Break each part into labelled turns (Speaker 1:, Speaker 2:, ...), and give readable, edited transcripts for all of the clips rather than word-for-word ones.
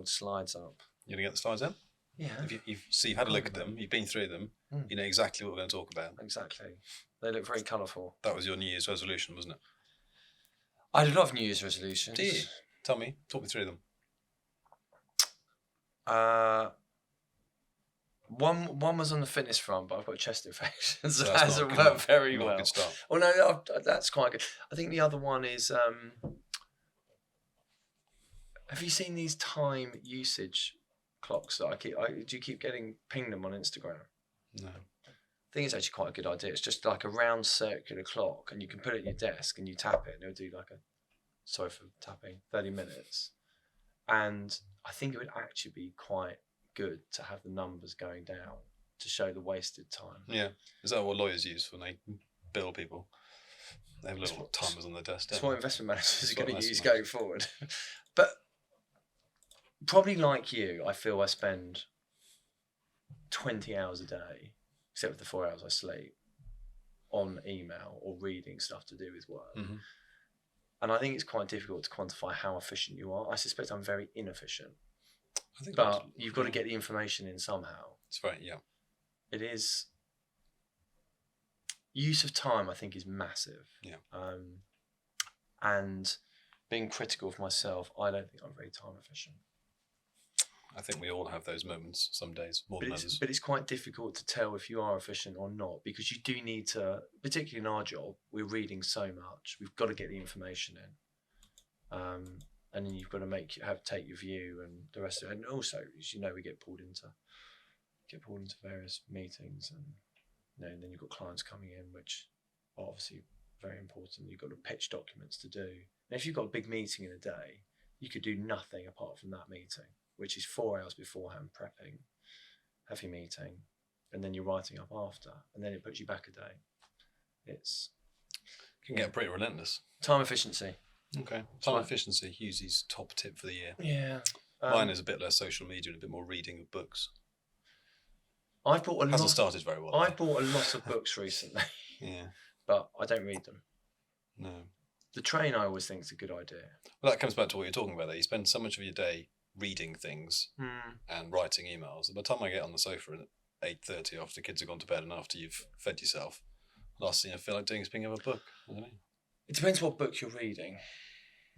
Speaker 1: old slides up.
Speaker 2: You're going to get the slides out?
Speaker 1: Yeah.
Speaker 2: You've had a look at them, you've been through them, you know exactly what we're going to talk about.
Speaker 1: Exactly. They look very colourful.
Speaker 2: That was your New Year's resolution, wasn't it?
Speaker 1: I had a lot of New Year's resolutions.
Speaker 2: Do you? Tell me. Talk me through them.
Speaker 1: One was on the fitness front, but I've got chest infections, so that hasn't worked very well.
Speaker 2: Good start.
Speaker 1: Well, no, that's quite good. I think the other one is, have you seen these time usage clocks that do you keep getting pinged them on Instagram?
Speaker 2: No.
Speaker 1: I think it's actually quite a good idea. It's just like a round circular clock, and you can put it at your desk and you tap it, and it'll do like sorry for tapping, 30 minutes. And I think it would actually be quite good to have the numbers going down to show the wasted time.
Speaker 2: Yeah. Is that what lawyers use when they bill people? They have little timers on their desk.
Speaker 1: That's what investment managers are going to use going forward. But probably like you, I feel I spend 20 hours a day, except for the 4 hours I sleep, on email or reading stuff to do with work. Mm-hmm. And I think it's quite difficult to quantify how efficient you are. I suspect I'm very inefficient. But you've got to get the information in somehow.
Speaker 2: That's right, yeah.
Speaker 1: It is. Use of time, I think, is massive.
Speaker 2: Yeah.
Speaker 1: And being critical of myself, I don't think I'm very time efficient.
Speaker 2: I think we all have those moments some days, more than others.
Speaker 1: But it's quite difficult to tell if you are efficient or not, because you do need to, particularly in our job, we're reading so much. We've got to get the information in. And then you've got to take your view and the rest of it. And also, as you know, we get pulled into various meetings, and and then you've got clients coming in, which are obviously very important. You've got to pitch documents to do. And if you've got a big meeting in a day, you could do nothing apart from that meeting, which is 4 hours beforehand prepping, have your meeting, and then you're writing up after, and then it puts you back a day. It
Speaker 2: can get pretty relentless.
Speaker 1: Time efficiency.
Speaker 2: Okay. Time efficiency, Hughesy's top tip for the year.
Speaker 1: Yeah.
Speaker 2: Mine is a bit less social media and a bit more reading of books.
Speaker 1: I've bought
Speaker 2: Hasn't started very well.
Speaker 1: I bought a lot of books recently.
Speaker 2: Yeah.
Speaker 1: But I don't read them.
Speaker 2: No.
Speaker 1: The train, I always think, is a good idea.
Speaker 2: Well, that comes back to what you're talking about there. You spend so much of your day reading things and writing emails. By the time I get on the sofa at 8:30 after the kids have gone to bed and after you've fed yourself, last thing I feel like doing is picking up a book. I don't know. It
Speaker 1: depends what book you're reading.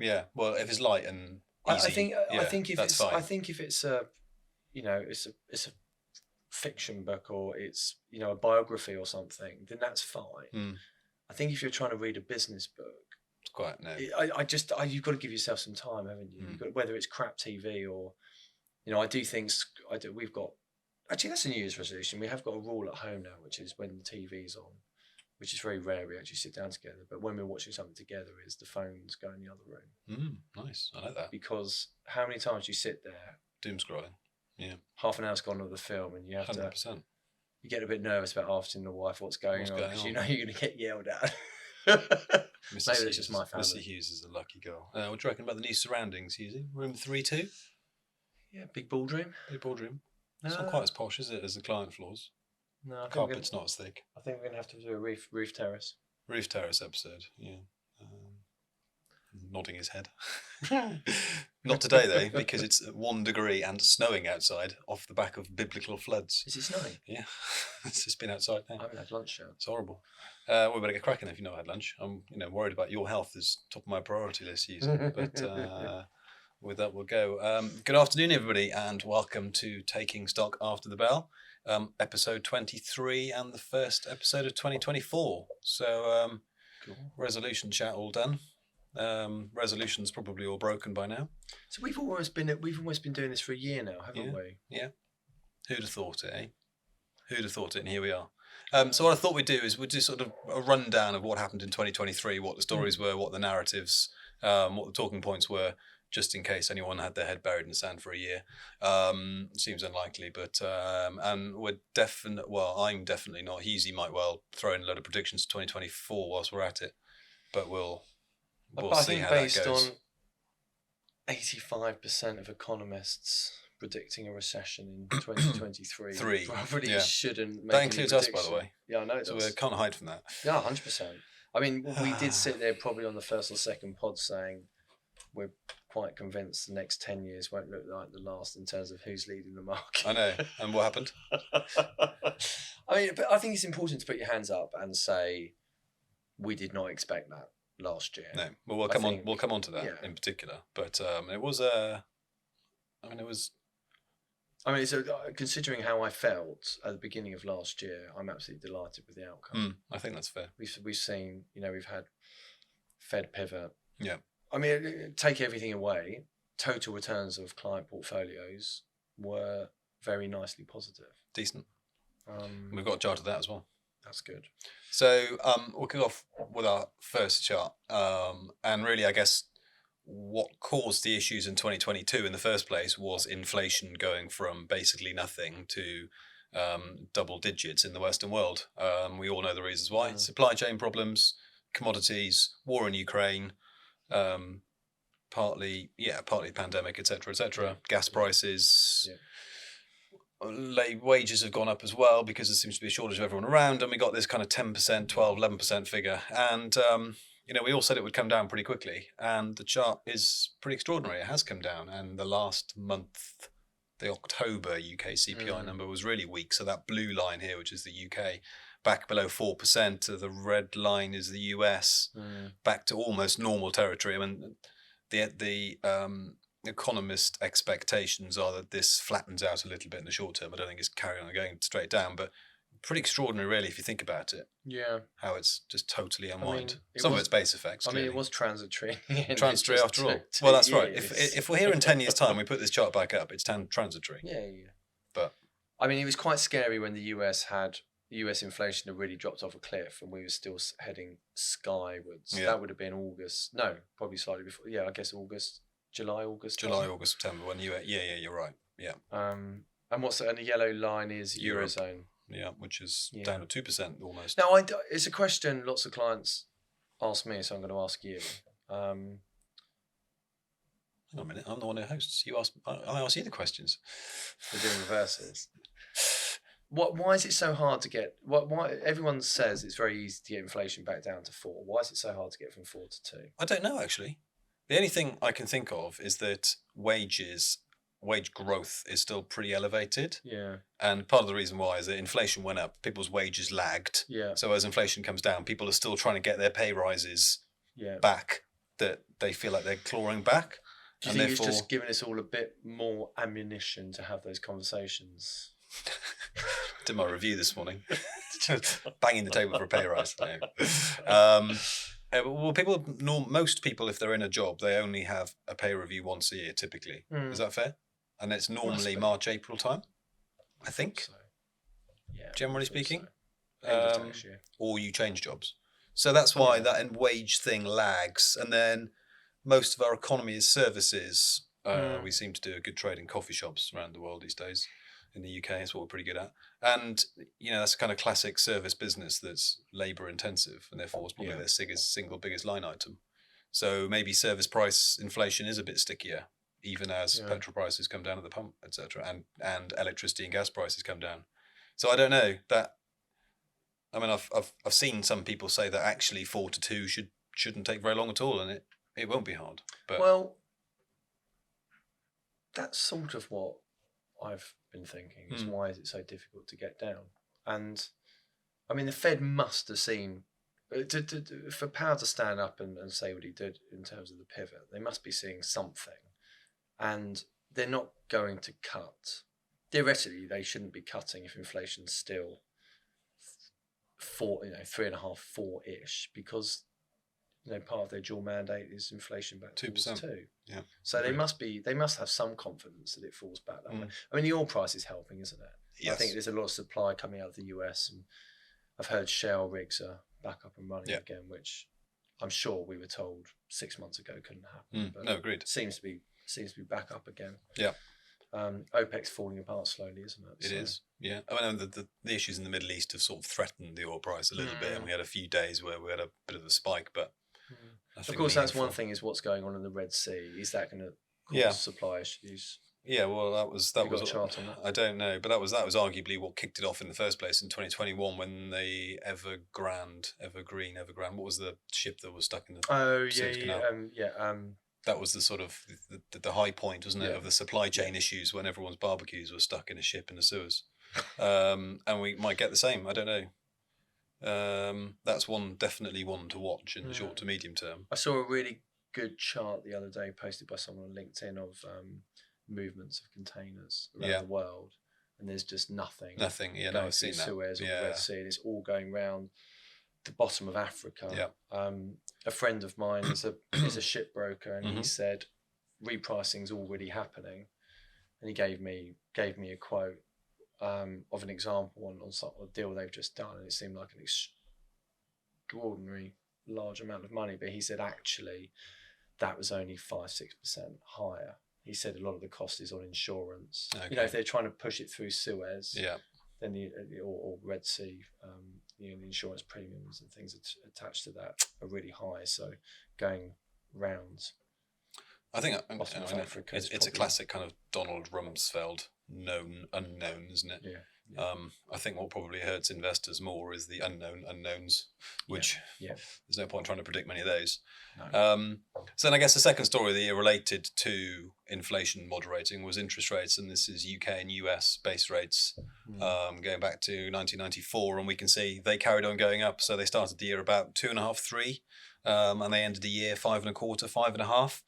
Speaker 2: Yeah, well, if it's light and easy,
Speaker 1: I think if
Speaker 2: that's
Speaker 1: it's
Speaker 2: fine.
Speaker 1: I think if it's a it's a fiction book, or it's a biography or something, then that's fine. I think if you're trying to read a business book,
Speaker 2: it's quite no.
Speaker 1: You've got to give yourself some time, haven't you? You've got, whether it's crap TV or I do things. We've got actually that's a New Year's resolution. We have got a rule at home now, which is when the TV's on, which is very rare we actually sit down together. But when we're watching something together, is the phones go in the other room.
Speaker 2: Nice, I like that.
Speaker 1: Because how many times do you sit there,
Speaker 2: doom scrolling? Yeah,
Speaker 1: half an hour's gone of the film, and you have
Speaker 2: 100%.
Speaker 1: to. You get a bit nervous about asking the wife what's going on, because you know you're going to get yelled at. Maybe it's just my family.
Speaker 2: Mr. Hughes is a lucky girl. What do you reckon about the new surroundings, Hughesy? Room 3-2?
Speaker 1: Yeah, big ballroom.
Speaker 2: Big ballroom. It's not quite as posh, is it, as the client floors?
Speaker 1: No,
Speaker 2: carpet's not as thick.
Speaker 1: I think we're going to have to do a roof terrace.
Speaker 2: Roof terrace episode, yeah. Nodding his head. Not today, though, because it's 1 degree and snowing outside off the back of biblical floods.
Speaker 1: Is it snowing?
Speaker 2: Yeah. It's just been outside now.
Speaker 1: I haven't had lunch yet.
Speaker 2: It's horrible. We better get cracking if you've not had lunch. I'm worried about your health is top of my priority list, Hughes. But with that, we'll go. Good afternoon, everybody, and welcome to Taking Stock After the Bell, episode 23 and the first episode of 2024. So,
Speaker 1: cool.
Speaker 2: Resolution chat all done. Resolutions probably all broken by now.
Speaker 1: So we've almost been doing this for a year now, haven't we?
Speaker 2: Yeah. Who'd have thought it, eh? Who'd have thought it? And here we are. So what I thought we'd do is we'd do sort of a rundown of what happened in 2023, what the stories were, what the narratives, what the talking points were, just in case anyone had their head buried in the sand for a year. Seems unlikely, but and we're I'm definitely not. Hughesy might well throw in a load of predictions for 2024 whilst we're at it, but we'll see how that goes.
Speaker 1: Based on 85% of economists predicting a recession in 2023, probably shouldn't make
Speaker 2: that includes us, by the way.
Speaker 1: Yeah, I know it
Speaker 2: so
Speaker 1: does.
Speaker 2: we can't hide from that.
Speaker 1: Yeah, 100%. I mean, we did sit there probably on the first or second pod saying we're quite convinced the next 10 years won't look like the last in terms of who's leading the market.
Speaker 2: I know. And what happened?
Speaker 1: I mean, but I think it's important to put your hands up and say we did not expect that last year.
Speaker 2: No. Well, we'll come on to that in particular. But it was
Speaker 1: so considering how I felt at the beginning of last year, I'm absolutely delighted with the outcome.
Speaker 2: I think that's fair.
Speaker 1: We've seen, we've had Fed pivot.
Speaker 2: Yeah.
Speaker 1: I mean, take everything away, total returns of client portfolios were very nicely positive.
Speaker 2: Decent. We've got a chart of that as well.
Speaker 1: That's good.
Speaker 2: So we'll kick off with our first chart. And really, I guess, what caused the issues in 2022 in the first place was inflation going from basically nothing to double digits in the Western world. We all know the reasons why. Supply chain problems, commodities, war in Ukraine, partly pandemic, etc. Gas prices. Wages have gone up as well because there seems to be a shortage of everyone around, and we got this kind of 10%, 12, 11% figure. And we all said it would come down pretty quickly, and the chart is pretty extraordinary. It has come down, and the last month, the October UK CPI number was really weak. So that blue line here, which is the UK, back below 4%. The red line is the US, back to almost normal territory. I mean, the economist expectations are that this flattens out a little bit in the short term. I don't think it's carrying on going straight down, but pretty extraordinary, really, if you think about it.
Speaker 1: Yeah.
Speaker 2: How it's just totally unwind.
Speaker 1: I mean,
Speaker 2: Some of it's base effects.
Speaker 1: Clearly. It was transitory.
Speaker 2: Transitory after all. Well, that's right. If we're here in 10 years' time, we put this chart back up, it's transitory.
Speaker 1: Yeah.
Speaker 2: But
Speaker 1: I mean, it was quite scary when the US inflation had really dropped off a cliff and we were still heading skywards.
Speaker 2: Yeah.
Speaker 1: That would have been August. No, probably slightly before. Yeah, I guess July, August,
Speaker 2: September. When you're right. Yeah.
Speaker 1: And the yellow line is
Speaker 2: Europe.
Speaker 1: Eurozone.
Speaker 2: Yeah, which is down to 2% almost.
Speaker 1: Now, it's a question lots of clients ask me, so I'm going to ask you.
Speaker 2: Hang on a minute, I'm the one who hosts. I ask you the questions.
Speaker 1: We're doing reverses. Why is it so hard to get? Why everyone says it's very easy to get inflation back down to 4? Why is it so hard to get from 4 to 2?
Speaker 2: I don't know, actually. The only thing I can think of is that wage growth is still pretty elevated.
Speaker 1: Yeah.
Speaker 2: And part of the reason why is that inflation went up, people's wages lagged.
Speaker 1: Yeah.
Speaker 2: So as inflation comes down, people are still trying to get their pay rises back that they feel like they're clawing back.
Speaker 1: Do you think it's just giving us all a bit more ammunition to have those conversations?
Speaker 2: Did my review this morning. Banging the table for a pay rise. Well, most people, if they're in a job, they only have a pay review once a year, typically. Is that fair? And it's normally March, April time, I think.
Speaker 1: So. Yeah,
Speaker 2: generally speaking.
Speaker 1: So. End of tax year.
Speaker 2: Or you change jobs. So that's why that wage thing lags. And then most of our economy is services. We seem to do a good trade in coffee shops around the world these days. In the UK, that's what we're pretty good at. And, that's a kind of classic service business that's labour intensive, and therefore it's probably their single biggest line item. So maybe service price inflation is a bit stickier, even as petrol prices come down at the pump, etc., and electricity and gas prices come down. So I don't know that. I mean, I've seen some people say that actually 4 to 2 shouldn't take very long at all, and it won't be hard. But
Speaker 1: that's sort of what I've been thinking is why is it so difficult to get down? And I mean, the Fed must have seen for Powell to stand up and say what he did in terms of the pivot. They must be seeing something, and they're not going to cut. Theoretically, they shouldn't be cutting if inflation's still 3.5%, 4-ish, because part of their dual mandate is inflation back to 2%.
Speaker 2: Yeah.
Speaker 1: So they must have some confidence that it falls back that way. I mean, the oil price is helping, isn't it?
Speaker 2: Yes.
Speaker 1: I think there's a lot of supply coming out of the US, and I've heard shale rigs are back up and running again, which I'm sure we were told 6 months ago couldn't happen. But
Speaker 2: no, agreed.
Speaker 1: Seems to be back up again.
Speaker 2: Yeah.
Speaker 1: OPEC's falling apart slowly, isn't it?
Speaker 2: It is. Yeah. I mean, the issues in the Middle East have sort of threatened the oil price a little bit, and we had a few days where we had a bit of a spike, but.
Speaker 1: Of course, that's one thing, is what's going on in the Red Sea. Is that going to cause supply issues?
Speaker 2: Yeah, well, that was
Speaker 1: got a chart on that?
Speaker 2: I don't know, but that was arguably what kicked it off in the first place in 2021 when the Evergreen. What was the ship that was stuck in the Suez Canal? that was the sort of the high point, wasn't it,
Speaker 1: Yeah.
Speaker 2: of the supply chain issues when everyone's barbecues were stuck in a ship in the Suez. And we might get the same. I don't know. That's definitely one to watch in the short to medium term.
Speaker 1: I saw a really good chart the other day posted by someone on LinkedIn of movements of containers around the world, and there's just nothing.
Speaker 2: Nothing. Yeah,
Speaker 1: going
Speaker 2: no, I've seen that.
Speaker 1: Suez or the Red Sea, and it's all going round the bottom of Africa.
Speaker 2: Yeah.
Speaker 1: A friend of mine is a shipbroker, and he
Speaker 2: Mhm.
Speaker 1: said repricing's already happening, and he gave me a quote of an example on some deal they've just done, and it seemed like an extraordinary large amount of money, but he said actually that was only 5-6% higher. He said a lot of the cost is on insurance.
Speaker 2: Okay.
Speaker 1: You know, if they're trying to push it through Suez,
Speaker 2: Yeah.
Speaker 1: then or Red Sea, the insurance premiums and things attached to that are really high. So going round,
Speaker 2: I think
Speaker 1: Africa
Speaker 2: it's a classic kind of Donald Rumsfeld known unknown, isn't it?
Speaker 1: Yeah.
Speaker 2: I think what probably hurts investors more is the unknown unknowns, which there's no point trying to predict many of those.
Speaker 1: No.
Speaker 2: So then I guess the second story of the year related to inflation moderating was interest rates, and this is UK and US base rates going back to 1994, and we can see they carried on going up. So they started the year about 2.5, 3, and they ended the year 5.25, 5.5.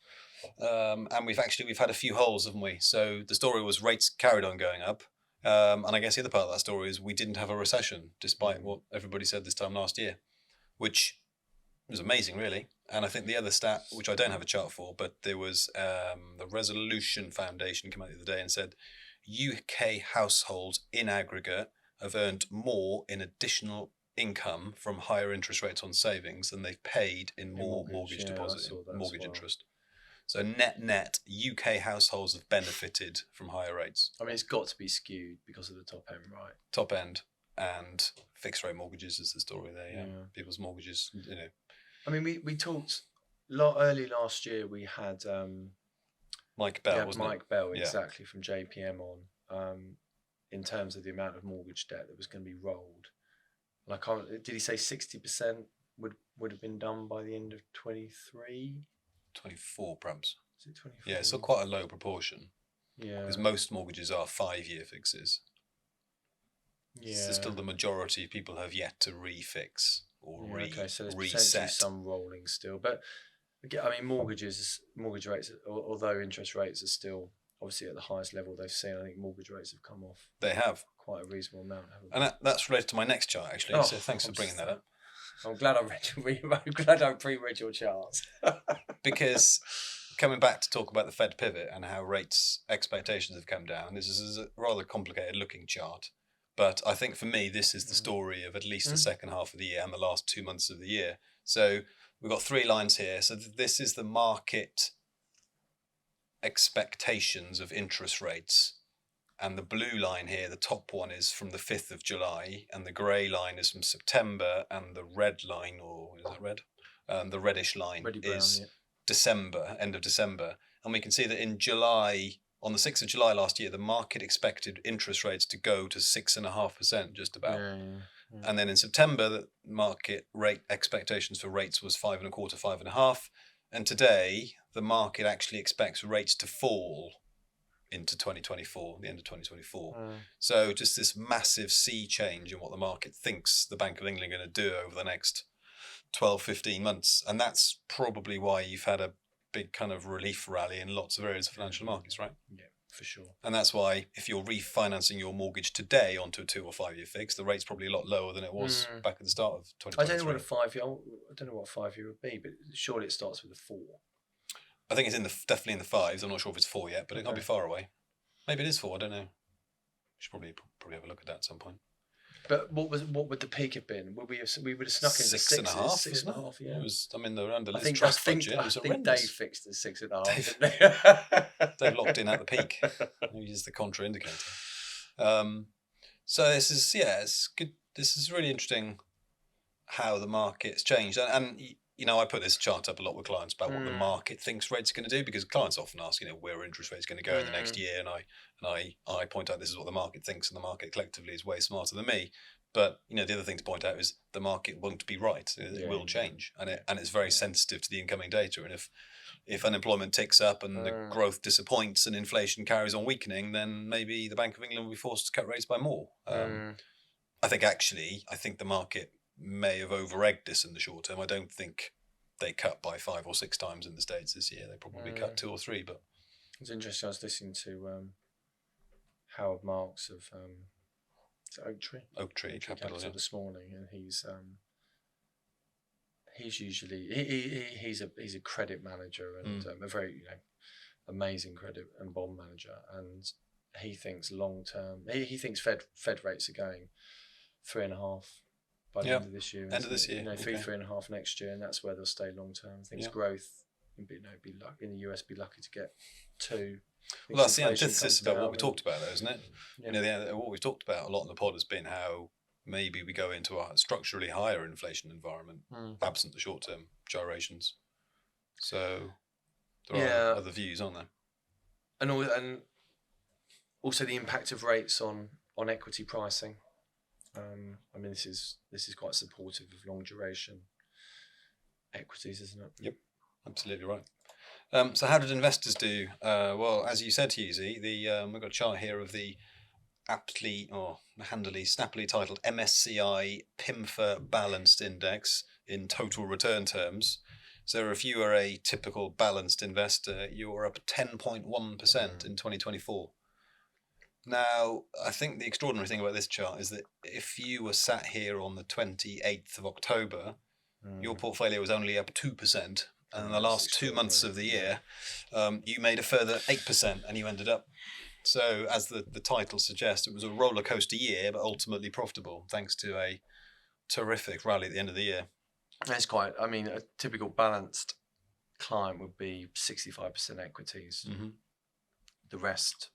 Speaker 2: And we've had a few holes, haven't we? So the story was rates carried on going up. And I guess the other part of that story is we didn't have a recession, despite what everybody said this time last year, which was amazing, really. And I think the other stat, which I don't have a chart for, but there was the Resolution Foundation came out the other day and said UK households in aggregate have earned more in additional income from higher interest rates on savings than they've paid in more mortgage deposit, mortgage interest. So net, UK households have benefited from higher rates.
Speaker 1: I mean, it's got to be skewed because of the top end, right?
Speaker 2: Top end and fixed rate mortgages is the story there. Yeah, people's mortgages. You know,
Speaker 1: I mean, we talked early last year. We had
Speaker 2: Mike Bell, wasn't
Speaker 1: Mike Bell, exactly, from JPM on in terms of the amount of mortgage debt that was going to be rolled. And did he say 60% would have been done by the end of 23?
Speaker 2: 24 perhaps.
Speaker 1: Is it 24?
Speaker 2: Yeah, so quite a low proportion.
Speaker 1: Yeah.
Speaker 2: Because most mortgages are 5-year fixes.
Speaker 1: Yeah.
Speaker 2: So still the majority of people have yet to refix or
Speaker 1: so there's
Speaker 2: reset.
Speaker 1: Some rolling still. But I mean, mortgage rates, although interest rates are still obviously at the highest level they've seen, I think mortgage rates have come off.
Speaker 2: They have.
Speaker 1: Quite a reasonable amount, haven't they?
Speaker 2: And that's related to my next chart, actually. So thanks for bringing that up.
Speaker 1: I'm glad I pre-read your charts.
Speaker 2: Because coming back to talk about the Fed pivot and how rates expectations have come down, this is a rather complicated looking chart. But I think for me, this is the story of at least the second half of the year and the last 2 months of the year. So we've got 3 lines here. So this is the market expectations of interest rates. And the blue line here, the top one, is from the 5th of July, and the grey line is from September, and the red line, or is that red? The reddish line is December, end of December. And we can see that in July, on the 6th of July last year, the market expected interest rates to go to 6.5%, just about. Yeah. And then in September, the market rate expectations for rates was 5.25%, 5.5%. And today, the market actually expects rates to fall into 2024, the end of 2024. So just this massive sea change in what the market thinks the Bank of England are going to do over the next 12, 15 months. And that's probably why you've had a big kind of relief rally in lots of areas of financial markets, right?
Speaker 1: Yeah, for sure.
Speaker 2: And that's why if you're refinancing your mortgage today onto a 2 or 5 year fix, the rate's probably a lot lower than it was back at the start of 2023.
Speaker 1: I don't know what a 5 year would be, but surely it starts with a 4.
Speaker 2: I think it's definitely in the 5s. I'm not sure if it's 4 yet, but it can't be far away. Maybe it is 4. I don't know. Should probably have a look at that at some point.
Speaker 1: But what would the peak have been? We would have snuck into
Speaker 2: 6.5.
Speaker 1: 6.5. Yeah.
Speaker 2: It was. I mean, they're under
Speaker 1: I think
Speaker 2: budget. It was horrendous.
Speaker 1: Dave fixed the 6.5.
Speaker 2: They've locked in at the peak. Maybe it's the contra indicator. So this is it's good. This is really interesting how the market's changed, and you know, I put this chart up a lot with clients about what the market thinks rates are going to do, because clients often ask, you know, where are interest rates going to go in the next year, and I point out this is what the market thinks, and the market collectively is way smarter than me. But the other thing to point out is the market won't be right. It will change, and it's very sensitive to the incoming data. And if unemployment ticks up and the growth disappoints and inflation carries on weakening, then maybe the Bank of England will be forced to cut rates by more. I think the market may have over-egged this in the short term. I don't think they cut by 5 or 6 times in the States this year. They probably cut 2 or 3. But
Speaker 1: it's interesting. I was listening to Howard Marks of Oak Tree Capital this morning, and he's usually he's a credit manager and a very amazing credit and bond manager, and he thinks long term. He thinks Fed rates are going 3.5 by the end of this year. 3.5 next year, and that's where they'll stay long term. Thinks growth, be lucky in the US, be lucky to get 2.
Speaker 2: Well, that's the antithesis about what we talked about, though, isn't it? Yeah. What we've talked about a lot in the pod has been how maybe we go into a structurally higher inflation environment, absent the short-term gyrations. So there are other views, aren't there?
Speaker 1: And also the impact of rates on equity pricing. I mean, this is quite supportive of long duration equities, isn't it?
Speaker 2: Yep, absolutely right. So how did investors do? Well, as you said, Hughesy, we've got a chart here of the aptly or handily, snappily titled MSCI PIMFA Balanced Index in total return terms. So if you are a typical balanced investor, you're up 10.1% in 2024. Now, I think the extraordinary thing about this chart is that if you were sat here on the 28th of October, your portfolio was only up 2%. And in the last 2 months of the year, you made a further 8%, and you ended up. So, as the title suggests, it was a roller coaster year, but ultimately profitable, thanks to a terrific rally at the end of the year.
Speaker 1: That's quite. I mean, a typical balanced client would be 65% equities. The rest,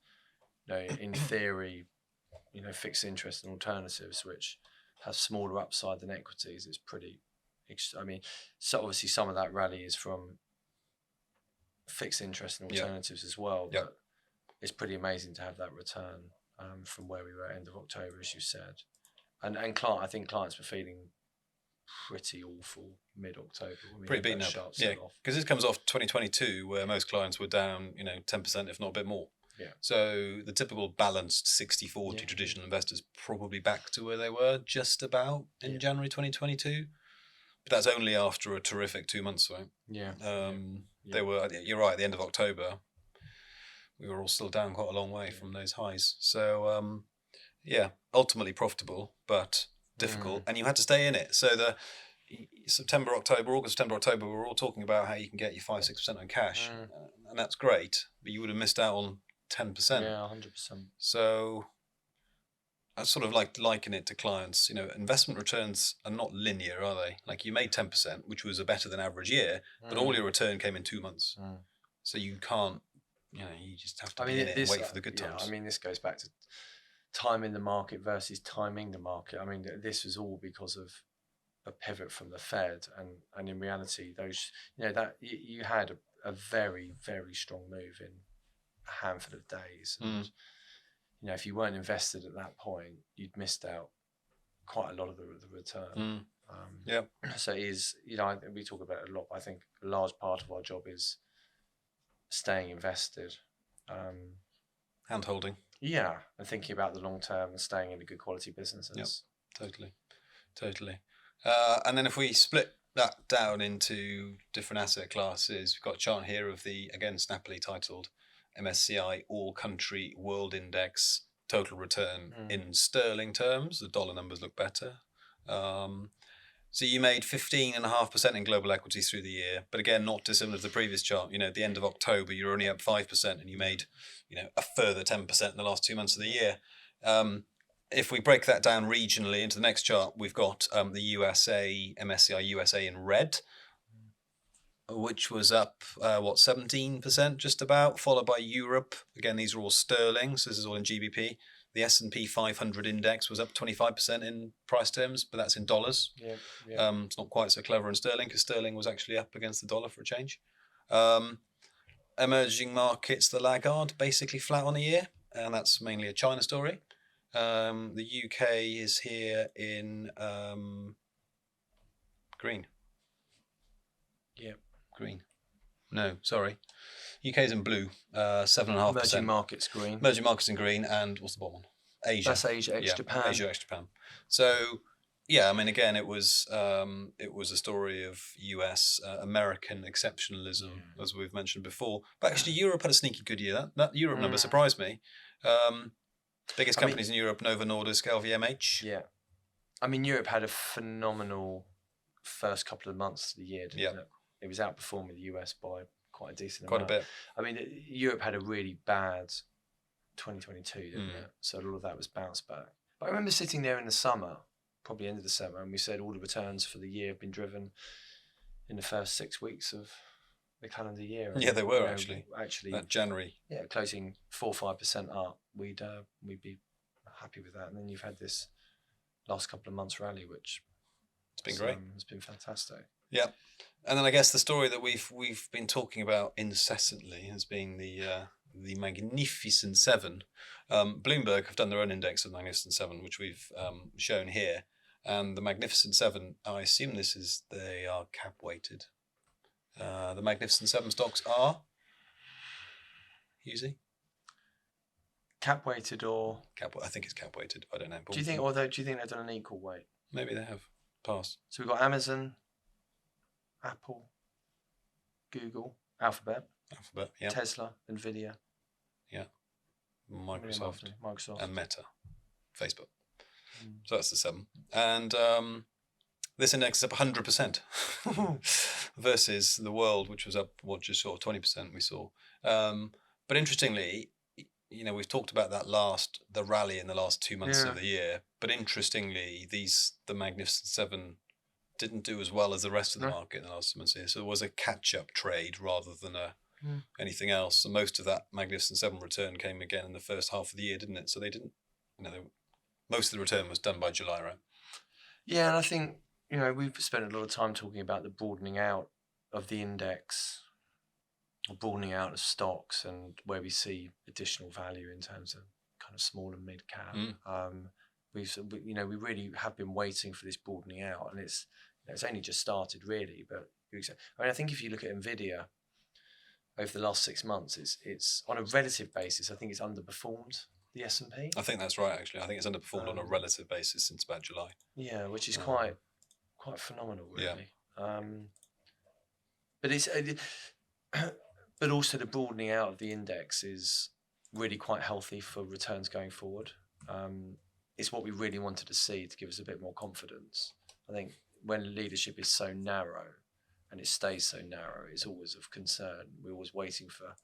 Speaker 1: in theory, fixed interest and alternatives, which have smaller upside than equities, is pretty. I mean, so obviously some of that rally is from fixed interest and alternatives as well, but it's pretty amazing to have that return from where we were at end of October, as you said. And I think clients were feeling pretty awful mid-October.
Speaker 2: Pretty beaten up, because this comes off 2022, where most clients were down, 10%, if not a bit more.
Speaker 1: Yeah.
Speaker 2: So the typical balanced 60-40 traditional investors probably back to where they were just about in January 2022. But that's only after a terrific 2 months, right?
Speaker 1: Yeah.
Speaker 2: They were. You're right. At the end of October, we were all still down quite a long way from those highs. So, ultimately profitable, but difficult, and you had to stay in it. So the August, September, October, we were all talking about how you can get your 5-6% on cash, and that's great. But you would have missed out on 10%.
Speaker 1: Yeah, 100%.
Speaker 2: So I sort of liken it to clients. Investment returns are not linear, are they? Like, you made 10%, which was a better than average year, but all your return came in 2 months. So you can't, you just have to be in it and wait for the good times.
Speaker 1: I mean, this goes back to timing the market versus timing the market. I mean, this was all because of a pivot from the Fed, and in reality, those that you had a very, very strong move in a handful of days. And, if you weren't invested at that point, you'd missed out quite a lot of the return. So it is, we talk about it a lot, but I think a large part of our job is staying invested.
Speaker 2: Hand-holding.
Speaker 1: Yeah, and thinking about the long term and staying in a good quality businesses.
Speaker 2: Yep, totally. And then if we split that down into different asset classes, we've got a chart here of the, again, snappily titled MSCI All Country World Index total return in sterling terms. The dollar numbers look better. So you made 15.5% in global equities through the year, but again, not dissimilar to the previous chart. At the end of October, you're only up 5%, and you made, a further 10% in the last 2 months of the year. If we break that down regionally into the next chart, we've got the USA, MSCI USA in red, which was up, 17% just about, followed by Europe. Again, these are all sterling, so this is all in GBP. The S&P 500 index was up 25% in price terms, but that's in dollars. It's not quite so clever in sterling, because sterling was actually up against the dollar for a change. Emerging markets, the laggard, basically flat on the year, and that's mainly a China story. The UK is here in green.
Speaker 1: Yeah.
Speaker 2: Green. No, sorry. UK is in blue. 7.5%.
Speaker 1: Emerging markets green.
Speaker 2: Emerging markets in green, and what's the bottom one? Asia.
Speaker 1: That's Asia ex Japan.
Speaker 2: Asia ex Japan. So, yeah, I mean, again, it was a story of US American exceptionalism, as we've mentioned before. But actually, Europe had a sneaky good year. That Europe number surprised me. Biggest companies in Europe: Novo Nordisk, LVMH.
Speaker 1: Yeah, I mean, Europe had a phenomenal first couple of months of the year, didn't it? It was outperforming the US by quite a decent amount.
Speaker 2: Quite a bit.
Speaker 1: I mean, Europe had a really bad 2022, didn't it? So a lot of that was bounced back. But I remember sitting there in the summer, probably end of the summer, and we said all the returns for the year have been driven in the first 6 weeks of the calendar year. And,
Speaker 2: yeah, they were actually that January.
Speaker 1: Yeah, closing 4 or 5% up. We'd be happy with that. And then you've had this last couple of months rally, which
Speaker 2: it's been great.
Speaker 1: It's been fantastic.
Speaker 2: Yeah, and then I guess the story that we've been talking about incessantly has been the Magnificent Seven. Bloomberg have done their own index of Magnificent Seven, which we've shown here. And the Magnificent Seven, I assume they are cap weighted. The Magnificent Seven stocks are Hughesy?
Speaker 1: Cap weighted or
Speaker 2: I think it's cap weighted. I don't know.
Speaker 1: Do you think they've done an equal weight?
Speaker 2: Maybe they have passed.
Speaker 1: So we've got Amazon, Apple, Google, Alphabet,
Speaker 2: yeah.
Speaker 1: Tesla, Nvidia,
Speaker 2: yeah, Microsoft, and Meta, Facebook. So that's the 7. And this index is up 100% versus the world, which was up just short of 20%. We saw, but interestingly, we've talked about the rally in the last 2 months of the year. But interestingly, the Magnificent Seven didn't do as well as the rest of the market in the last 2 months here. So it was a catch-up trade rather than anything else. So most of that Magnificent Seven return came again in the first half of the year, didn't it? So they didn't, most of the return was done by July, right?
Speaker 1: Yeah, and I think, we've spent a lot of time talking about the broadening out of the index, or broadening out of stocks, and where we see additional value in terms of kind of small and mid cap. We really have been waiting for this broadening out, and it's only just started really. But I think if you look at Nvidia over the last 6 months, it's on a relative basis, I think it's underperformed the S&P.
Speaker 2: I think that's right. Actually, I think it's underperformed on a relative basis since about July.
Speaker 1: Yeah, which is quite phenomenal, really. Yeah. But also the broadening out of the index is really quite healthy for returns going forward. It's what we really wanted to see to give us a bit more confidence. I think when leadership is so narrow and it stays so narrow, it's always of concern. We're always waiting for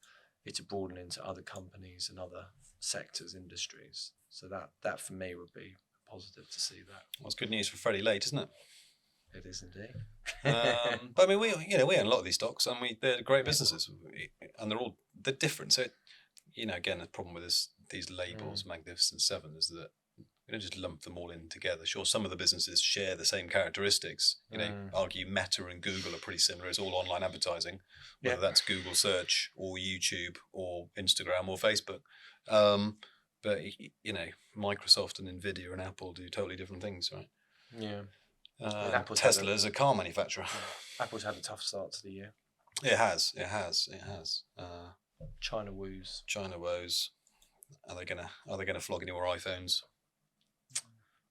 Speaker 1: it to broaden into other companies and other sectors, industries. So that for me would be positive to see that.
Speaker 2: Well, it's good news for Freddie late, isn't it?
Speaker 1: It is indeed.
Speaker 2: But I mean, we own a lot of these stocks, and they're great businesses, and they're different. So, again, the problem with these labels, Magnificent Seven, is that we don't just lump them all in together. Sure, some of the businesses share the same characteristics. Argue Meta and Google are pretty similar. It's all online advertising, whether that's Google search or YouTube or Instagram or Facebook. But Microsoft and Nvidia and Apple do totally different things, right?
Speaker 1: Yeah.
Speaker 2: Tesla is a car manufacturer.
Speaker 1: Yeah. Apple's had a tough start to the year.
Speaker 2: It has.
Speaker 1: China woes.
Speaker 2: Are they gonna flog any more iPhones?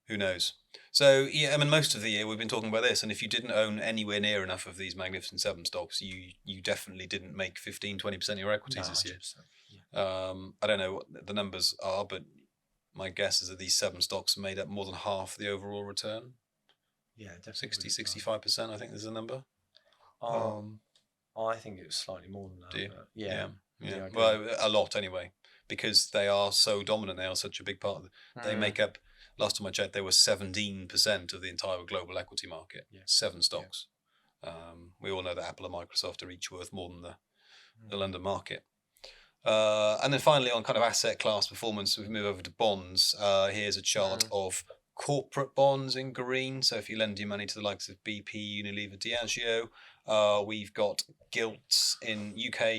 Speaker 2: Who knows? So most of the year we've been talking about this, and if you didn't own anywhere near enough of these Magnificent Seven stocks, you definitely didn't make 15-20% of your equities this year. Yeah. I don't know what the numbers are, but my guess is that these 7 stocks made up more than half the overall return.
Speaker 1: Yeah, definitely.
Speaker 2: 60-65%, I think there's a number.
Speaker 1: I think it was slightly more than that.
Speaker 2: Do you?
Speaker 1: Yeah.
Speaker 2: Well, a lot anyway, because they are so dominant. They are such a big part of it. They make up, last time I checked, they were 17% of the entire global equity market. Yeah. 7 stocks. Yeah. We all know that Apple and Microsoft are each worth more than the London market. And then finally, on kind of asset class performance, we move over to bonds. Here's a chart of corporate bonds in green. So if you lend your money to the likes of BP, Unilever, Diageo, we've got gilts in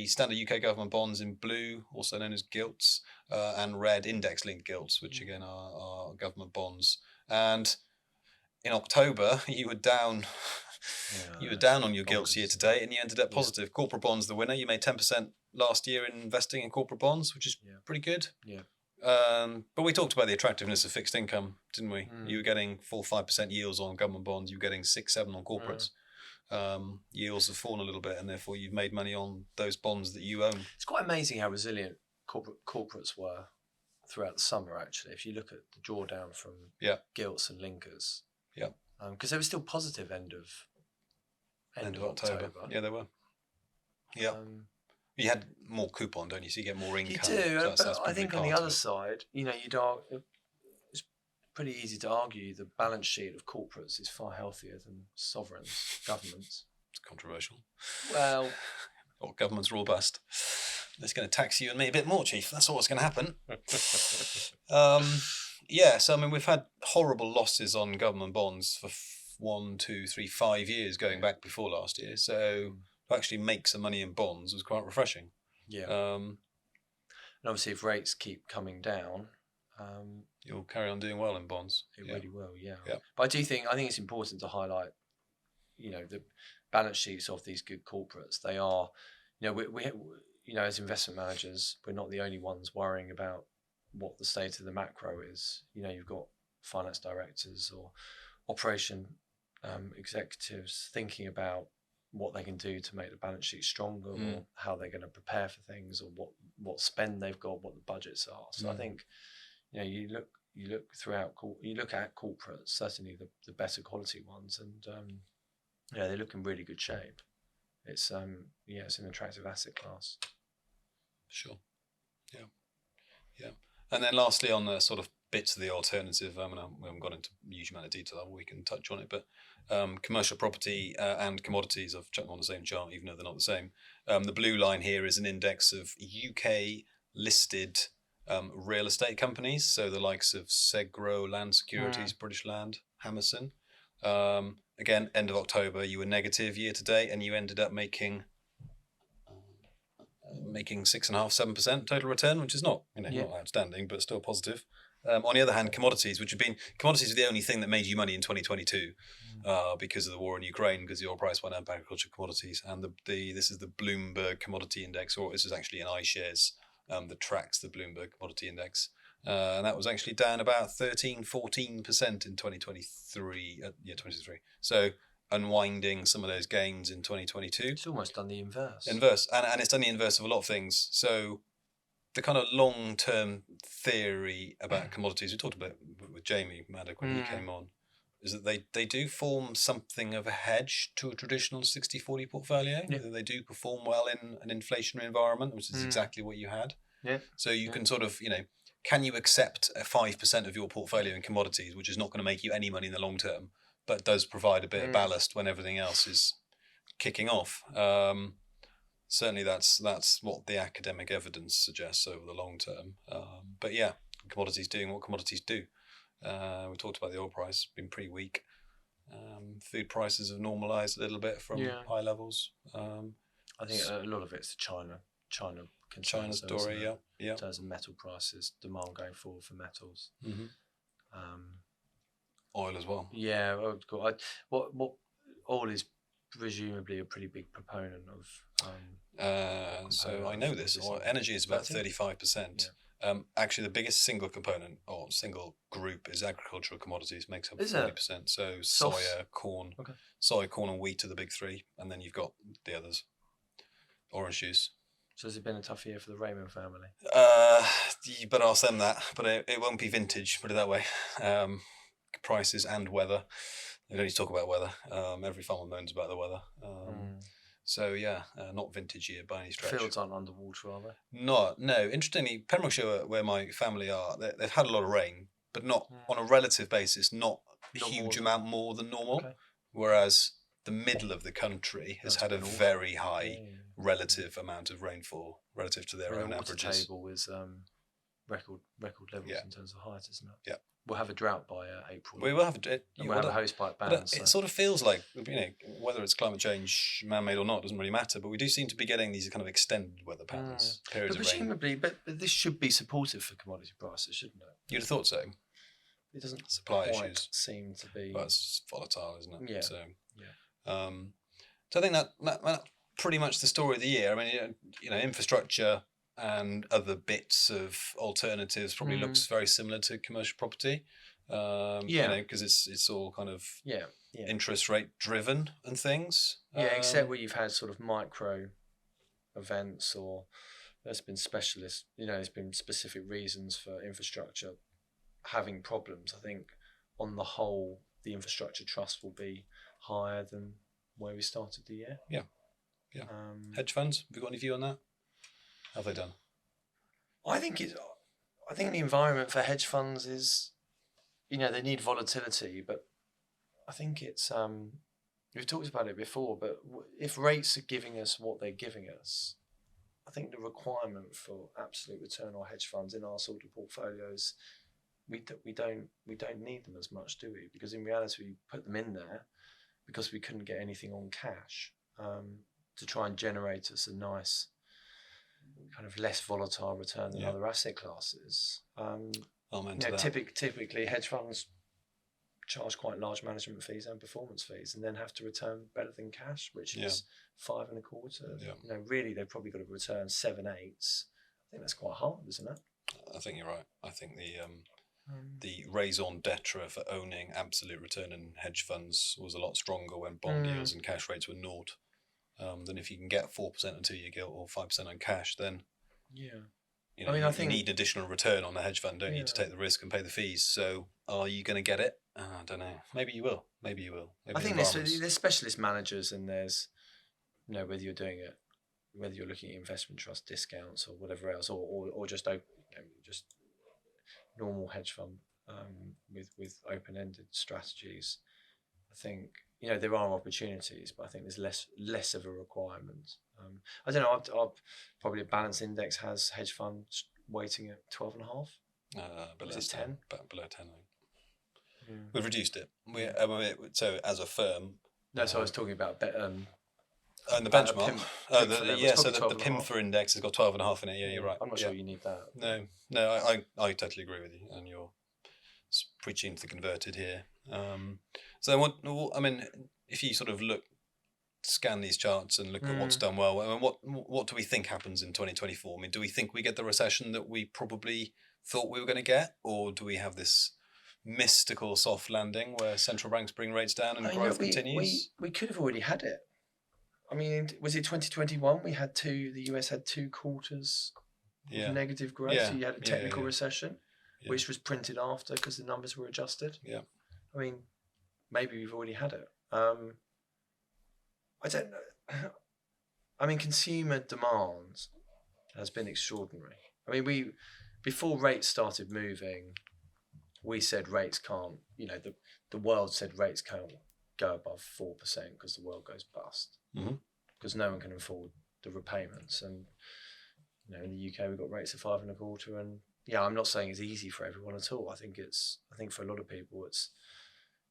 Speaker 2: standard UK government bonds in blue, also known as gilts. and red index-linked gilts, which again are government bonds. And in October, you were down. You were down on your gilts year to date, and you ended up positive. Corporate bonds, the winner. You made 10% last year in investing in corporate bonds, which is pretty good.
Speaker 1: Yeah.
Speaker 2: But we talked about the attractiveness of fixed income, didn't we? You were getting 4-5% yields on government bonds. You were getting 6-7 on corporates. Yields have fallen a little bit, and therefore you've made money on those bonds that you own.
Speaker 1: It's quite amazing how resilient corporates were throughout the summer. Actually, if you look at the drawdown from gilts and linkers, because they were still positive end of October.
Speaker 2: Yeah, they were. Yeah. You had more coupon, don't you? So you get more income.
Speaker 1: You do,
Speaker 2: so
Speaker 1: but I think on the other side, it's pretty easy to argue the balance sheet of corporates is far healthier than sovereigns, governments.
Speaker 2: It's controversial.
Speaker 1: Well,
Speaker 2: or governments are all bust. It's going to tax you and me a bit more, Chief. That's all what's going to happen. So I mean, we've had horrible losses on government bonds for 1, 2, 3, 5 years going back before last year. So to actually make some money in bonds was quite refreshing.
Speaker 1: Yeah. And obviously, if rates keep coming down,
Speaker 2: you'll carry on doing well in bonds.
Speaker 1: It really will. Yeah. But I think it's important to highlight, the balance sheets of these good corporates. They are, we as investment managers, we're not the only ones worrying about what the state of the macro is. You've got finance directors or operation executives thinking about what they can do to make the balance sheet stronger, or how they're going to prepare for things, or what spend they've got, what the budgets are. So I think, you look throughout, you look at corporates, certainly the better quality ones, and they look in really good shape. It's it's an attractive asset class.
Speaker 2: Sure. Yeah. And then lastly, on the sort of bits of the alternative, we haven't gone into a huge amount of detail, we can touch on it, but commercial property and commodities, I've chucked them on the same chart, even though they're not the same. The blue line here is an index of UK listed real estate companies, so the likes of Segro, Land Securities, British Land, Hammerson. Again, end of October, you were negative year to date, and you ended up making 6.5-7% total return, which is not not outstanding, but still positive. On the other hand, commodities are the only thing that made you money in 2022 because of the war in Ukraine, because the oil price went up, agriculture commodities, and this is the Bloomberg Commodity Index, or this is actually an iShares that tracks the Bloomberg Commodity Index, and that was actually down about 13-14% in 2023. 2023. So unwinding some of those gains in 2022.
Speaker 1: It's almost done the inverse.
Speaker 2: And it's done the inverse of a lot of things. So the kind of long-term theory about commodities, we talked about with Jamie Maddock when he came on, is that they do form something of a hedge to a traditional 60-40 portfolio. Yeah. They do perform well in an inflationary environment, which is exactly what you had.
Speaker 1: Yeah.
Speaker 2: So you can sort of, can you accept a 5% of your portfolio in commodities, which is not going to make you any money in the long term, but does provide a bit of ballast when everything else is kicking off? Certainly that's what the academic evidence suggests over the long term. But yeah, commodities doing what commodities do. We talked about the oil price being pretty weak. Food prices have normalised a little bit from high levels.
Speaker 1: I think a lot of it's the China
Speaker 2: story,
Speaker 1: in terms of metal prices, demand going forward for metals.
Speaker 2: Oil as well.
Speaker 1: Yeah, what oil is presumably a pretty big proponent of.
Speaker 2: So I know this. Energy is about 35%. Yeah. Actually, the biggest single component or single group is agricultural commodities, makes up 40%. So soya, corn, corn and wheat are the big three, and then you've got the others. Orange juice.
Speaker 1: So has it been a tough year for the Raymond family?
Speaker 2: You better ask them that, but it won't be vintage, put it that way. Prices and weather. They don't need to talk about weather. Every farmer moans about the weather. So yeah, not vintage year by any stretch.
Speaker 1: Fields aren't underwater, are they?
Speaker 2: No. Interestingly, Pembrokeshire, where my family are, they've had a lot of rain, but not on a relative basis, not a huge amount more than normal. Okay. Whereas the middle of the country has had a very high relative amount of rainfall relative to their own averages.
Speaker 1: The table is record levels in terms of height, isn't it?
Speaker 2: Yeah.
Speaker 1: we'll have a drought by April.
Speaker 2: We will have
Speaker 1: and we'll have a hosepipe ban.
Speaker 2: But it sort of feels like, whether it's climate change, man-made or not, doesn't really matter. But we do seem to be getting these kind of extended weather patterns, periods
Speaker 1: but
Speaker 2: of rain.
Speaker 1: presumably, but this should be supportive for commodity prices, shouldn't it?
Speaker 2: You'd have thought so.
Speaker 1: It doesn't
Speaker 2: Supply
Speaker 1: quite
Speaker 2: issues
Speaker 1: seem to be.
Speaker 2: Well, it's volatile, isn't it?
Speaker 1: Yeah.
Speaker 2: So,
Speaker 1: yeah.
Speaker 2: So I think that's pretty much the story of the year. I mean, infrastructure and other bits of alternatives probably looks very similar to commercial property. Because it's all kind of interest rate driven and things.
Speaker 1: Except where you've had sort of micro events, or there's been specialist. There's been specific reasons for infrastructure having problems. I think on the whole, the infrastructure trust will be higher than where we started the year.
Speaker 2: Yeah. Hedge funds, have you got any view on that? How have they done?
Speaker 1: I think the environment for hedge funds is, they need volatility, but I think it's we've talked about it before. But if rates are giving us what they're giving us, I think the requirement for absolute return or hedge funds in our sort of portfolios, we don't need them as much, do we? Because in reality, we put them in there because we couldn't get anything on cash to try and generate us a nice kind of less volatile return than other asset classes. Typically hedge funds charge quite large management fees and performance fees, and then have to return better than cash, which is 5.25. Really, they've probably got to return 7/8. I think that's quite hard, isn't it?
Speaker 2: I think you're right. I think the raison d'etre for owning absolute return in hedge funds was a lot stronger when bond yields and cash rates were naught. Than if you can get 4% on 2-year gilt or 5% on cash, then I think you need additional return on the hedge fund, don't you, to take the risk and pay the fees. So are you going to get it? I don't know. Maybe you will. Maybe
Speaker 1: I think there's specialist managers, and there's whether you're doing it, whether you're looking at investment trust discounts or whatever else, or just just normal hedge fund with open-ended strategies. I think there are opportunities, but I think there's less of a requirement. I don't know. Probably a balance index has hedge funds weighting at 12.5.
Speaker 2: Below
Speaker 1: 10.
Speaker 2: Below 10. We've reduced it. So as a firm.
Speaker 1: No, so I was talking about
Speaker 2: and the benchmark. So the PIMFA index has got 12.5 in it. Yeah, you're right.
Speaker 1: I'm not sure you need that.
Speaker 2: No, I totally agree with you, and you're preaching to the converted here. If you sort of scan these charts and look at what's done well, what do we think happens in 2024? Do we think we get the recession that we probably thought we were going to get, or do we have this mystical soft landing where central banks bring rates down and growth continues?
Speaker 1: We could have already had it. Was it 2021? The US had 2 quarters of negative growth, so you had a technical recession, which was printed after because the numbers were adjusted.
Speaker 2: Yeah.
Speaker 1: Maybe we've already had it. I don't know. Consumer demand has been extraordinary. Before rates started moving, we said rates can't, the world said rates can't go above 4% because the world goes bust. Because no one can afford the repayments. And, in the UK, we've got rates of 5.25. And I'm not saying it's easy for everyone at all. I think for a lot of people, it's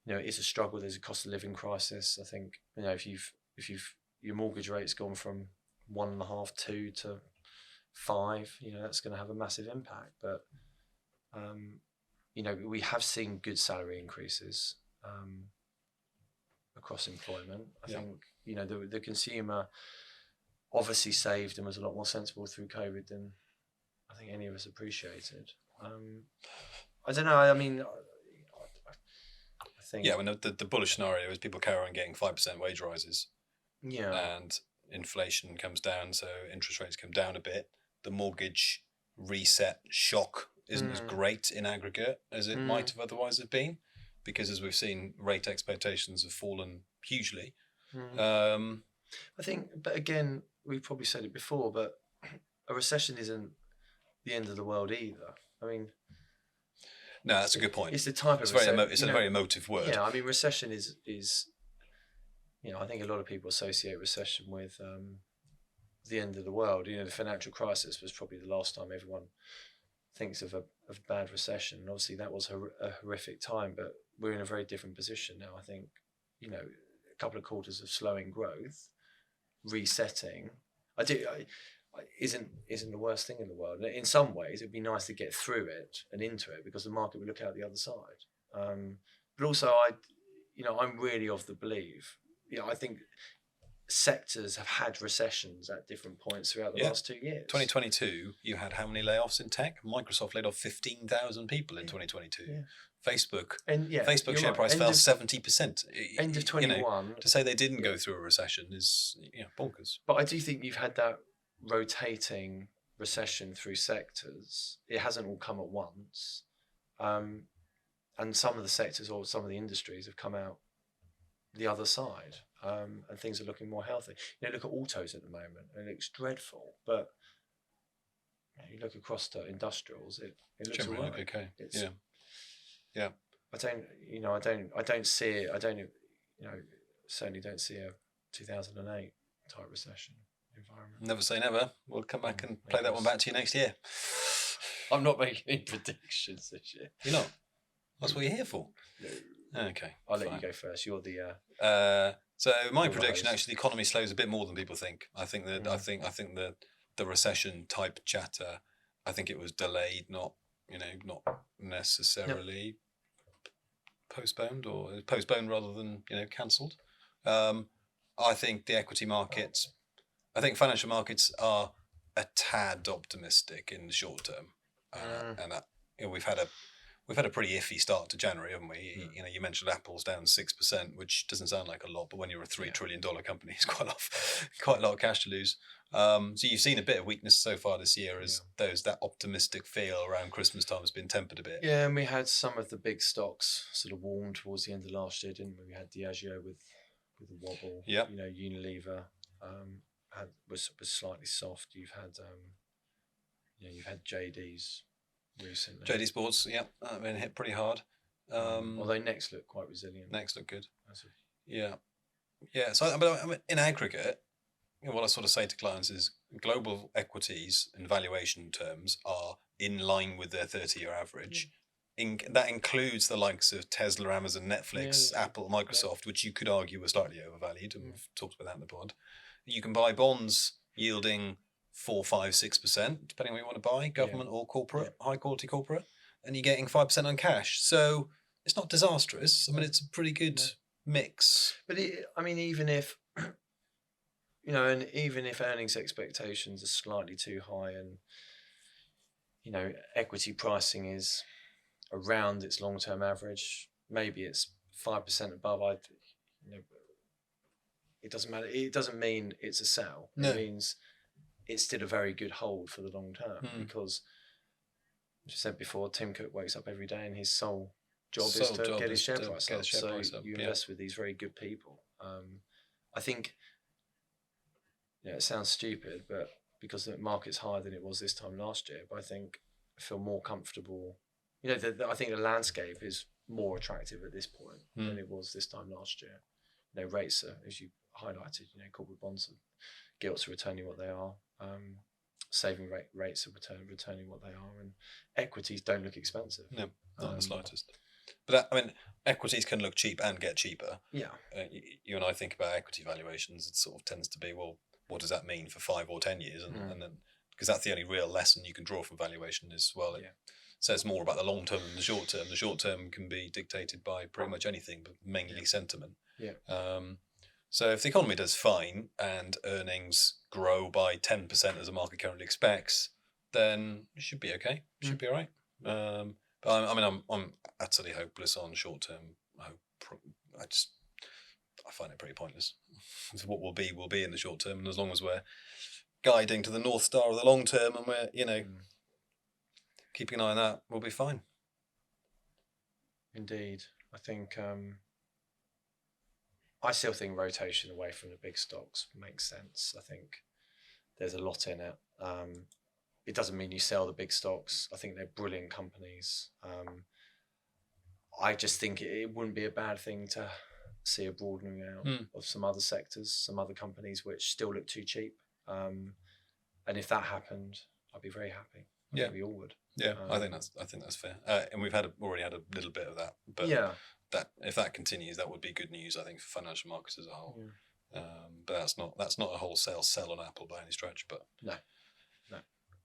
Speaker 1: a struggle. There's a cost of living crisis. I think, if your mortgage rate's gone from 1.5, 2 to 5, that's going to have a massive impact. But, we have seen good salary increases across employment. I think, the consumer obviously saved and was a lot more sensible through COVID than I think any of us appreciated. I don't know. I think.
Speaker 2: Yeah, the bullish scenario is people carry on getting 5% wage rises.
Speaker 1: Yeah.
Speaker 2: And inflation comes down, so interest rates come down a bit. The mortgage reset shock isn't as great in aggregate as it might have otherwise have been, because as we've seen, rate expectations have fallen hugely.
Speaker 1: I think, but again, we've probably said it before, but a recession isn't the end of the world either.
Speaker 2: No, that's a good point.
Speaker 1: It's the type of recession.
Speaker 2: It's a very emotive word.
Speaker 1: Yeah, recession is I think a lot of people associate recession with the end of the world. The financial crisis was probably the last time everyone thinks of a bad recession. And obviously, that was a horrific time, but we're in a very different position now. I think, a couple of quarters of slowing growth, resetting. Isn't the worst thing in the world. In some ways, it'd be nice to get through it and into it because the market will look out the other side. But also, I'm really of the belief. I think sectors have had recessions at different points throughout the last 2 years.
Speaker 2: 2022, you had how many layoffs in tech? Microsoft laid off 15,000 people in 2022. Yeah. Facebook share price fell 70%.
Speaker 1: End of 21.
Speaker 2: To say they didn't go through a recession is bonkers.
Speaker 1: But I do think you've had that rotating recession through sectors. It hasn't all come at once. And some of the sectors or some of the industries have come out the other side, and things are looking more healthy. Look at autos at the moment, and it looks dreadful. But you look across to industrials, it looks all right.
Speaker 2: Okay.
Speaker 1: Yeah. I don't see it. Certainly don't see a 2008 type recession environment.
Speaker 2: Never say never. We'll come back and play that one back to you next year.
Speaker 1: I'm not making any predictions this year.
Speaker 2: You're not? That's what you're here for.
Speaker 1: No.
Speaker 2: Okay.
Speaker 1: I'll let you go first. You're the.
Speaker 2: So my prediction, actually, the economy slows a bit more than people think. I think that I think the recession type chatter, I think it was delayed, not necessarily postponed, or postponed rather than cancelled. I think the equity markets, I think financial markets are a tad optimistic in the short term, and that we've had a pretty iffy start to January, haven't we? You mentioned Apple's down 6%, which doesn't sound like a lot, but when you're a $3 trillion company, it's quite a lot of cash to lose. So you've seen a bit of weakness so far this year, as that optimistic feel around Christmas time has been tempered a bit.
Speaker 1: Yeah, and we had some of the big stocks sort of warm towards the end of last year, didn't we? We had Diageo with the wobble.
Speaker 2: Yeah.
Speaker 1: Unilever was slightly soft. You've had JD's recently.
Speaker 2: JD Sports, I mean, hit pretty hard.
Speaker 1: Although Next looked quite resilient.
Speaker 2: Next looked good. Yeah. So, but in aggregate, what I sort of say to clients is global equities in valuation terms are in line with their 30-year average. That includes the likes of Tesla, Amazon, Netflix, Apple, Microsoft, which you could argue were slightly overvalued, and we've talked about that in the pod. You can buy bonds yielding 4%, 5%, 6%, depending on what you want to buy, government or corporate, high quality corporate, and you're getting 5% on cash. So it's not disastrous. I mean, it's a pretty good mix.
Speaker 1: But even if even if earnings expectations are slightly too high, and equity pricing is around its long-term average, maybe it's 5% above. It doesn't matter. It doesn't mean it's a sell. No. It means it's still a very good hold for the long term, because, as I said before, Tim Cook wakes up every day and his sole job is to get his share price up. So you invest with these very good people. I think, it sounds stupid, but because the market's higher than it was this time last year, but I feel more comfortable. I think the landscape is more attractive at this point than it was this time last year. Rates are, as you highlighted, corporate bonds, gilts are returning what they are. Saving rates are returning what they are, and equities don't look expensive.
Speaker 2: No, not the slightest. But equities can look cheap and get cheaper.
Speaker 1: Yeah.
Speaker 2: You and I think about equity valuations. It sort of tends to be, well, what does that mean for 5 or 10 years? And then, because that's the only real lesson you can draw from valuation is, well, it says more about the long term than the short term. The short term can be dictated by pretty much anything, but mainly sentiment.
Speaker 1: Yeah.
Speaker 2: So if the economy does fine and earnings grow by 10% as the market currently expects, then it should be okay. Should be all right. But I'm utterly hopeless on short term. I find it pretty pointless. What will be in the short term, and as long as we're guiding to the North Star of the long term, and we're keeping an eye on that, we'll be fine.
Speaker 1: Indeed, I think. I still think rotation away from the big stocks makes sense. I think there's a lot in it. It doesn't mean you sell the big stocks. I think they're brilliant companies. I just think it wouldn't be a bad thing to see a broadening out of some other sectors, some other companies which still look too cheap. And if that happened, I'd be very happy. I think we all would.
Speaker 2: Yeah, I think that's fair. And we've already had a little bit of that. But
Speaker 1: Yeah.
Speaker 2: that if that continues, that would be good news, I think, for financial markets as a whole.
Speaker 1: Yeah.
Speaker 2: But that's not a wholesale sell on Apple by any stretch. But
Speaker 1: No.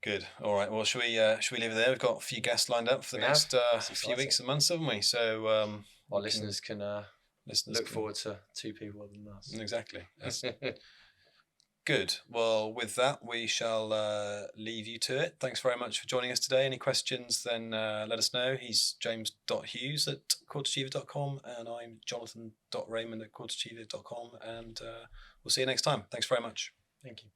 Speaker 2: good. All right. Well, should we leave it there? We've got a few guests lined up for the next few weeks and months, haven't we? So
Speaker 1: our listeners can look
Speaker 2: can
Speaker 1: forward to two people other than us.
Speaker 2: Exactly. Good. Well, with that, we shall leave you to it. Thanks very much for joining us today. Any questions, then let us know. He's james.hughes@quarterachiever.com and I'm jonathan.raymond@quarterachiever.com. And we'll see you next time. Thanks very much.
Speaker 1: Thank you.